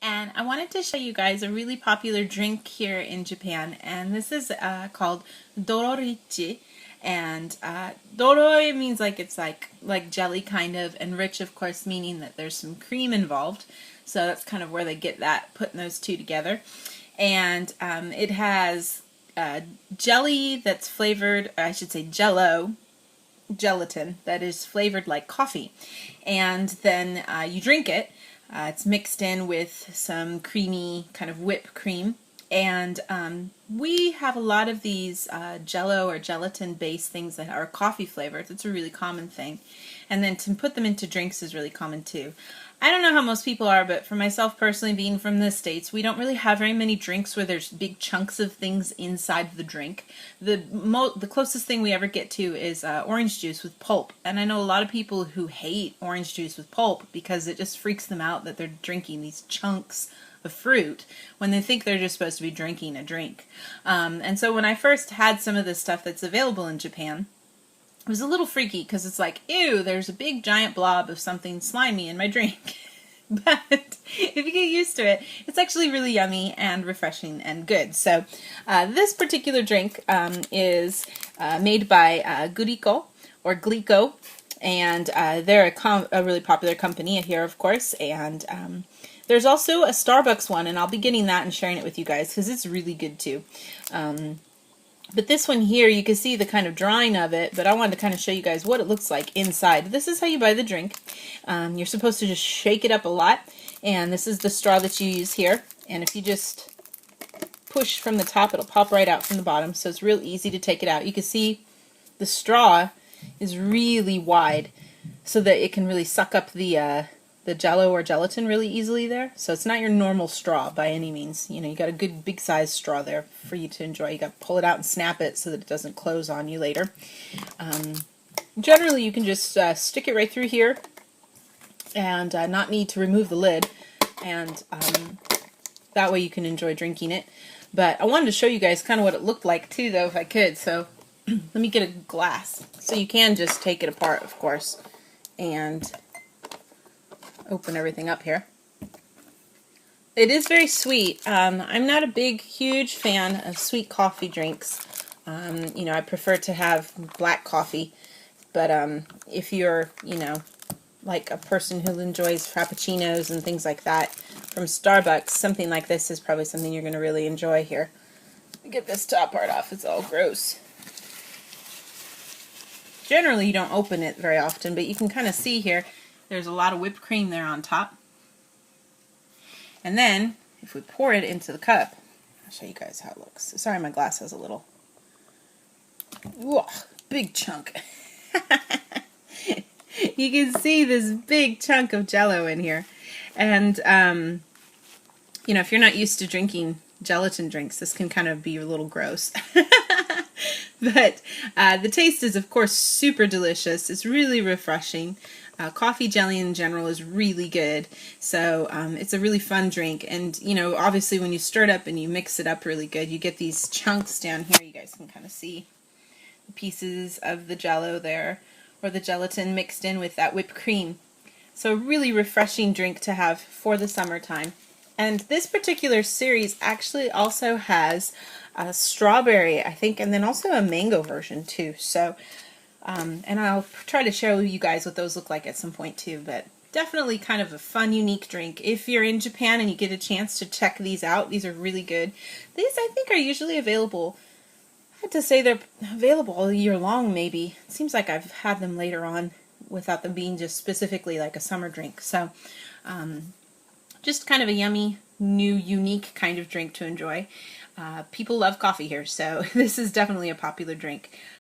And I wanted to show you guys a really popular drink here in Japan, and this is called Dororich. And doro means like it's like jelly kind of, and rich of course meaning that there's some cream involved. So that's kind of where they get that, putting those two together. And it has jelly that's flavored, I should say jello, gelatin that is flavored like coffee, and then you drink it. It's mixed in with some creamy kind of whipped cream, and we have a lot of these jello or gelatin based things that are coffee flavored. It's a really common thing, and then to put them into drinks is really common too. I don't know how most people are, but for myself personally, being from the States, we don't really have very many drinks where there's big chunks of things inside the drink. The closest thing we ever get to is orange juice with pulp. And I know a lot of people who hate orange juice with pulp because it just freaks them out that they're drinking these chunks of fruit when they think they're just supposed to be drinking a drink. And so when I first had some of this stuff that's available in Japan, it was a little freaky because it's like, ew, there's a big giant blob of something slimy in my drink. But if you get used to it, it's actually really yummy and refreshing and good. So this particular drink is made by Guriko or Glico, and they're a really popular company here, of course, and there's also a Starbucks one, and I'll be getting that and sharing it with you guys because it's really good too. But this one here, you can see the kind of drawing of it, but I wanted to kind of show you guys what it looks like inside. This is how you buy the drink. You're supposed to just shake it up a lot, and this is the straw that you use here. And if you just push from the top, it'll pop right out from the bottom, so it's real easy to take it out. You can see the straw is really wide so that it can really suck up the jello or gelatin really easily there. So it's not your normal straw by any means. You know, you got a good big size straw there for you to enjoy. You got to pull it out and snap it so that it doesn't close on you later. Generally you can just stick it right through here and not need to remove the lid, and that way you can enjoy drinking it. But I wanted to show you guys kind of what it looked like too, though, if I could. So let me get a glass. So you can just take it apart, of course, and open everything up here. It is very sweet. I'm not a huge fan of sweet coffee drinks. You know, I prefer to have black coffee. But if you're, you know, like a person who enjoys frappuccinos and things like that from Starbucks, something like this is probably something you're going to really enjoy here. Get this top part off. It's all gross. Generally, you don't open it very often, but you can kind of see here there's a lot of whipped cream there on top. And then, if we pour it into the cup, I'll show you guys how it looks. Sorry, my glass has a little... Whoa, big chunk. You can see this big chunk of jello in here. And, you know, if you're not used to drinking gelatin drinks, this can kind of be a little gross. But the taste is, of course, super delicious. It's really refreshing. Coffee jelly in general is really good, so it's a really fun drink. And, you know, obviously when you stir it up and you mix it up really good, you get these chunks down here. You guys can kind of see the pieces of the jello there, or the gelatin mixed in with that whipped cream. So a really refreshing drink to have for the summertime. And this particular series actually also has a strawberry, I think, and then also a mango version too. So, and I'll try to show you guys what those look like at some point too. But definitely kind of a fun, unique drink. If you're in Japan and you get a chance to check these out, these are really good. These, I think, are usually available. I have to say they're available all year long, maybe. It seems like I've had them later on without them being just specifically like a summer drink. So, just kind of a yummy, new, unique kind of drink to enjoy. People love coffee here, so this is definitely a popular drink.